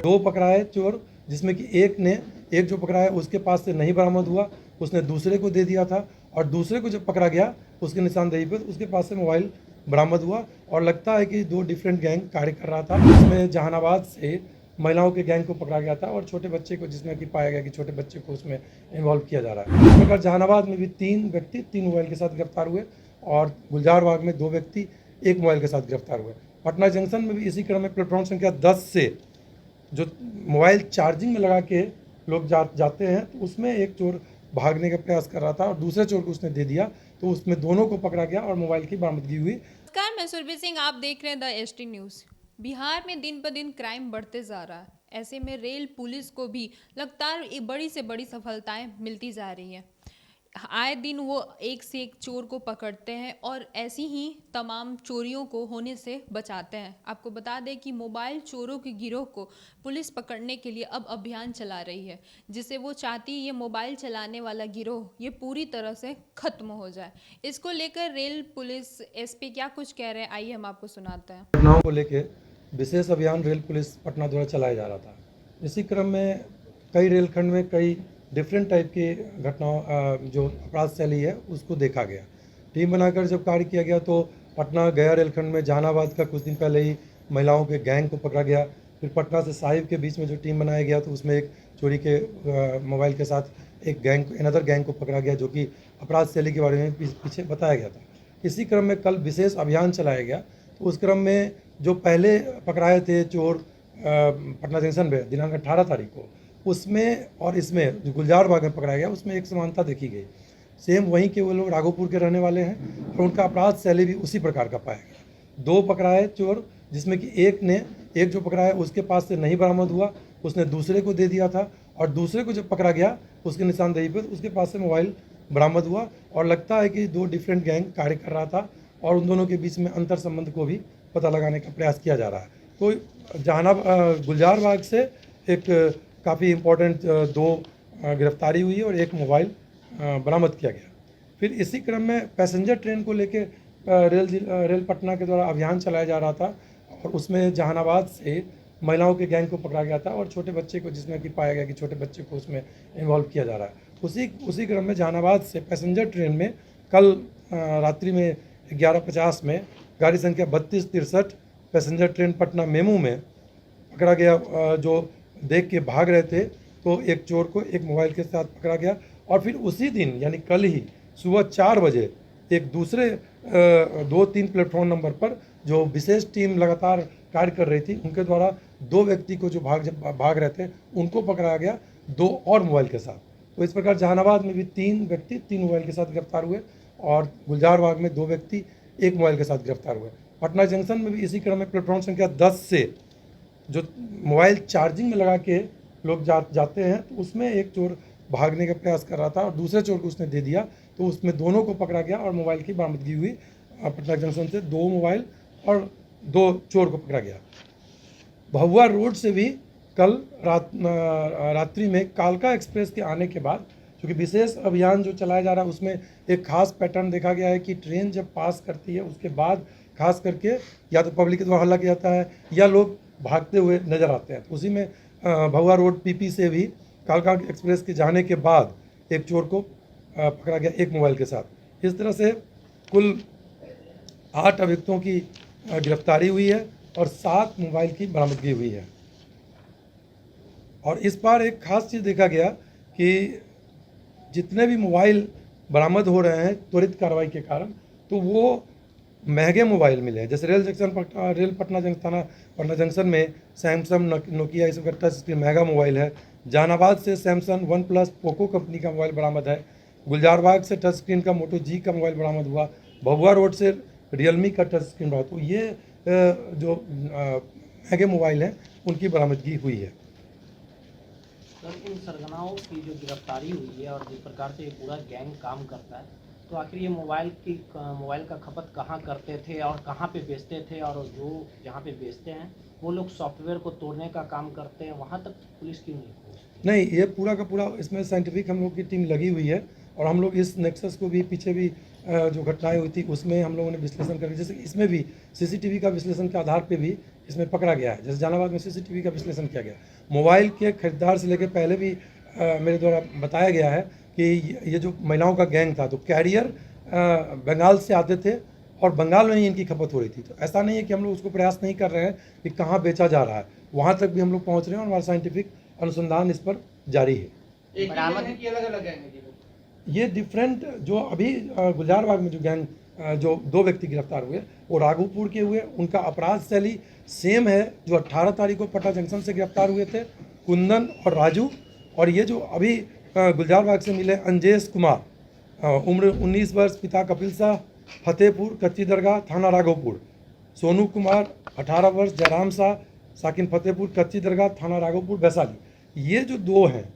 दो पकड़ाए चोर, जिसमें कि एक जो पकड़ा है उसके पास से नहीं बरामद हुआ, उसने दूसरे को दे दिया था, और दूसरे को जब पकड़ा गया उसकी निशानदेही पर उसके पास से मोबाइल बरामद हुआ। और लगता है कि दो डिफरेंट गैंग कार्य कर रहा था। इसमें जहानाबाद से महिलाओं के गैंग को पकड़ा गया था और छोटे बच्चे को, जिसमें कि पाया गया कि छोटे बच्चे को उसमें इन्वॉल्व किया जा रहा है। इस प्रकार जहानाबाद में भी 3 व्यक्ति 3 मोबाइल के साथ गिरफ्तार हुए, और गुलजारबाग में 2 व्यक्ति 1 मोबाइल के साथ गिरफ्तार हुए। पटना जंक्शन में भी इसी क्रम में प्लेटफॉर्म संख्या 10 से जो मोबाइल चार्जिंग में लगा के लोग जाते हैं, तो उसमें एक चोर भागने का प्रयास कर रहा था और दूसरे चोर को उसने दे दिया, तो उसमें दोनों को पकड़ा गया और मोबाइल की बरामदगी हुई। नमस्कार, मैं सुरभि सिंह, आप देख रहे हैं द एसटी न्यूज़। बिहार में दिन ब दिन क्राइम बढ़ते जा रहा है। ऐसे में रेल पुलिस को भी लगातार बड़ी से बड़ी सफलताएं मिलती जा रही हैं। आए दिन वो एक से एक चोर को पकड़ते हैं और ऐसी ही तमाम चोरियों को होने से बचाते हैं। आपको बता दें कि मोबाइल चोरों के गिरोह को पुलिस पकड़ने के लिए अब अभियान चला रही है, जिसे वो चाहती है ये मोबाइल चलाने वाला गिरोह ये पूरी तरह से खत्म हो जाए। इसको लेकर रेल पुलिस एसपी क्या कुछ कह रहे हैं, आइए हम आपको सुनाते हैं। घटनाओं को लेकर विशेष अभियान रेल पुलिस पटना द्वारा चलाया जा रहा था। इसी क्रम में कई रेलखंड में कई डिफरेंट टाइप की घटनाओं जो अपराध शैली है उसको देखा गया। टीम बनाकर जब कार्य किया गया तो पटना गया रेलखंड में जहानाबाद का कुछ दिन पहले ही महिलाओं के गैंग को पकड़ा गया। फिर पटना से साहिब के बीच में जो टीम बनाया गया तो उसमें एक चोरी के मोबाइल के साथ एक अनदर गैंग को पकड़ा गया, जो कि अपराध शैली के बारे में पीछे बताया गया था। इसी क्रम में कल विशेष अभियान चलाया गया, तो उस क्रम में जो पहले पकड़ाए थे चोर पटना जंक्शन में दिनांक 18 तारीख को, उसमें और इसमें जो गुलजारबाग में पकड़ाया गया उसमें एक समानता देखी गई। सेम वहीं के वो लोग राघोपुर के रहने वाले हैं और उनका अपराध शैली भी उसी प्रकार का पाया गया। 2 पकड़ाए चोर, जिसमें कि एक जो पकड़ा है उसके पास से नहीं बरामद हुआ, उसने दूसरे को दे दिया था, और दूसरे को जब पकड़ा गया उसकी निशानदेही पर उसके पास से मोबाइल बरामद हुआ। और लगता है कि 2 डिफरेंट गैंग कार्य कर रहा था और उन दोनों के बीच में अंतर संबंध को भी पता लगाने का प्रयास किया जा रहा है। तो गुलजारबाग से एक काफ़ी इम्पोर्टेंट 2 गिरफ्तारी हुई और 1 मोबाइल बरामद किया गया। फिर इसी क्रम में पैसेंजर ट्रेन को लेकर रेल पटना के द्वारा अभियान चलाया जा रहा था, और उसमें जहानाबाद से महिलाओं के गैंग को पकड़ा गया था और छोटे बच्चे को, जिसमें कि पाया गया कि छोटे बच्चे को उसमें इन्वॉल्व किया जा रहा है। उसी क्रम में जहानाबाद से पैसेंजर ट्रेन में कल रात्रि में 11:50 में गाड़ी संख्या 3263 पैसेंजर ट्रेन पटना मेमू में पकड़ा गया। जो देख के भाग रहे थे तो एक चोर को 1 मोबाइल के साथ पकड़ा गया। और फिर उसी दिन यानी कल ही सुबह 4 बजे एक दूसरे 2-3 प्लेटफॉर्म नंबर पर जो विशेष टीम लगातार कार्य कर रही थी, उनके द्वारा 2 व्यक्ति को जो भाग रहे थे उनको पकड़ाया गया 2 और मोबाइल के साथ। तो इस प्रकार जहानाबाद में भी 3 व्यक्ति 3 मोबाइल के साथ गिरफ्तार हुए, और गुलजारबाग में 2 व्यक्ति 1 मोबाइल के साथ गिरफ्तार हुए। पटना जंक्शन में भी इसी क्रम में प्लेटफॉर्म संख्या 10 से जो मोबाइल चार्जिंग में लगा के लोग जाते हैं, तो उसमें एक चोर भागने का प्रयास कर रहा था और दूसरे चोर को उसने दे दिया, तो उसमें दोनों को पकड़ा गया और मोबाइल की बरामदगी हुई। पटना जंक्शन से 2 मोबाइल और 2 चोर को पकड़ा गया। भभुआ रोड से भी कल रात्रि में कालका एक्सप्रेस के आने के बाद, क्योंकि विशेष अभियान जो चलाया जा रहा है उसमें एक खास पैटर्न देखा गया है कि ट्रेन जब पास करती है उसके बाद खास करके या तो पब्लिक के द्वारा हल्ला किया जाता है या लोग भागते हुए नजर आते हैं। तो उसी में भभुआ रोड पीपी से भी कालका एक्सप्रेस के जाने के बाद एक चोर को पकड़ा गया 1 मोबाइल के साथ। इस तरह से कुल 8 अभियुक्तों की गिरफ्तारी हुई है और 7 मोबाइल की बरामदगी हुई है। और इस बार एक खास चीज़ देखा गया कि जितने भी मोबाइल बरामद हो रहे हैं त्वरित कार्रवाई के कारण, तो वो महंगे मोबाइल मिले हैं। जैसे रेल पटना जंक्शन में सैमसंग, नोकिया, इस टच स्क्रीन महंगा मोबाइल है। जहानाबाद से Samsung, one plus, Poco company का मोबाइल बरामद है। गुलजारबाग से टच स्क्रीन का मोटो जी का मोबाइल बरामद हुआ। भभुआ रोड से रियलमी का टच स्क्रीन बरामद। तो ये जो महंगे मोबाइल हैं उनकी बरामदगी हुई है। सर, इन सरगनाओं की जो गिरफ्तारी हुई है और जिस प्रकार से ये पूरा गैंग काम करता है, तो आखिर ये मोबाइल का खपत कहाँ करते थे और कहाँ पे बेचते थे, और जो जहाँ पे बेचते हैं वो लोग सॉफ्टवेयर को तोड़ने का काम करते हैं, वहाँ तक पुलिस क्यों नहीं पहुँची? नहीं, ये पूरा का पूरा इसमें साइंटिफिक हम लोग की टीम लगी हुई है, और हम लोग इस नेक्सस को भी पीछे भी जो घटनाएं हुई थी उसमें हम लोगों ने विश्लेषण करके, जैसे इसमें भी सीसीटीवी का विश्लेषण के आधार पे भी इसमें पकड़ा गया है। जैसे जहानाबाद में सीसीटीवी का विश्लेषण किया गया, मोबाइल के खरीदार से लेकर पहले भी मेरे द्वारा बताया गया है कि ये जो महिलाओं का गैंग था, तो कैरियर बंगाल से आते थे और बंगाल में ही इनकी खपत हो रही थी। तो ऐसा नहीं है कि हम लोग उसको प्रयास नहीं कर रहे हैं कि कहाँ बेचा जा रहा है, वहाँ तक भी हम लोग पहुँच रहे हैं और हमारा साइंटिफिक अनुसंधान इस पर जारी है। एक ही गैंग है कि अलग-अलग गैंग है? ये डिफरेंट जो अभी गुलजारबाग में जो गैंग जो 2 व्यक्ति गिरफ्तार हुए वो राघोपुर के हुए, उनका अपराध शैली सेम है जो 18 तारीख को पटना जंक्शन से गिरफ्तार हुए थे, कुंदन और राजू। और ये जो अभी गुलजारबाग से मिले अंजेश कुमार, उम्र 19 वर्ष, पिता कपिल शाह, फतेहपुर कच्ची दरगाह थाना राघोपुर, सोनू कुमार 18 वर्ष, जयराम शाह साकिन फतेहपुर कच्ची दरगाह थाना राघोपुर वैशाली। ये जो 2 हैं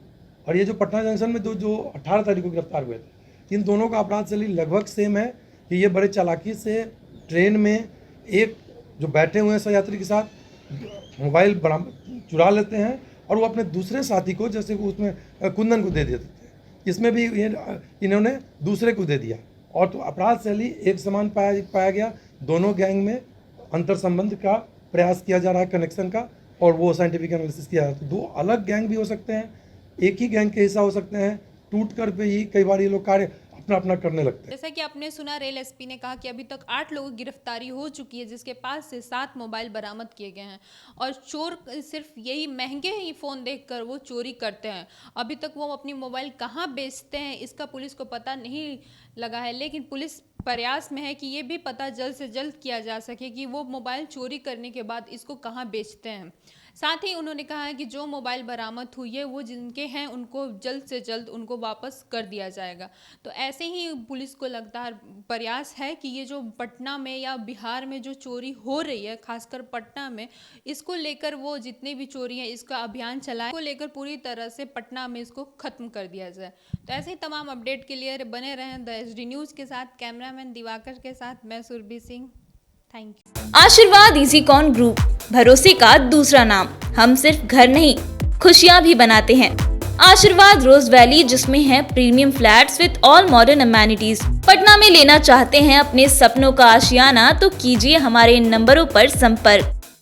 और ये जो पटना जंक्शन में 2 जो 18 तारीख को गिरफ्तार हुए थे, इन दोनों का अपराध शैली लगभग सेम है कि ये बड़े चालाकी से ट्रेन में एक जो बैठे हुए हैं सहयात्री के साथ मोबाइल चुरा लेते हैं और वो अपने दूसरे साथी को, जैसे कि उसमें कुंदन को दे देते थे, इसमें भी इन्होंने दूसरे को दे दिया। और तो अपराध शैली एक समान पाया गया। दोनों गैंग में अंतर संबंध का प्रयास किया जा रहा है, कनेक्शन का, और वो साइंटिफिक एनालिसिस किया जा रहा है। तो 2 अलग गैंग भी हो सकते हैं, एक ही गैंग के हिस्सा हो सकते हैं, टूट कर पे ही कई बार ये लोग कार्य अपना अपना करने लगते हैं। जैसा कि आपने सुना, रेल एसपी ने कहा कि अभी तक 8 लोगों की गिरफ्तारी हो चुकी है, जिसके पास से 7 मोबाइल बरामद किए गए हैं। और चोर सिर्फ यही महंगे ही फ़ोन देखकर वो चोरी करते हैं। अभी तक वो अपनी मोबाइल कहाँ बेचते हैं इसका पुलिस को पता नहीं लगा है, लेकिन पुलिस प्रयास में है कि ये भी पता जल्द से जल्द किया जा सके कि वो मोबाइल चोरी करने के बाद इसको कहाँ बेचते हैं। साथ ही उन्होंने कहा है कि जो मोबाइल बरामद हुई है वो जिनके हैं उनको जल्द से जल्द उनको वापस कर दिया जाएगा। तो ऐसे ही पुलिस को लगातार प्रयास है कि ये जो पटना में या बिहार में जो चोरी हो रही है, खासकर पटना में, इसको लेकर वो जितने भी चोरी हैं इसका अभियान चलाए, को लेकर पूरी तरह से पटना में इसको खत्म कर दिया जाए। तो ऐसे ही तमाम अपडेट के लिए बने रहें द एचडी न्यूज़ के साथ। कैमरामैन दिवाकर के साथ मैं सुरभि सिंह। Thank you. आशीर्वाद इजीकॉन ग्रुप, भरोसे का दूसरा नाम। हम सिर्फ घर नहीं, खुशियां भी बनाते हैं। आशीर्वाद रोज वैली, जिसमें है premium flats with all modern amenities. Patna में लेना चाहते हैं अपने सपनों का आशियाना, तो कीजिए हमारे इन नंबरों पर संपर्क।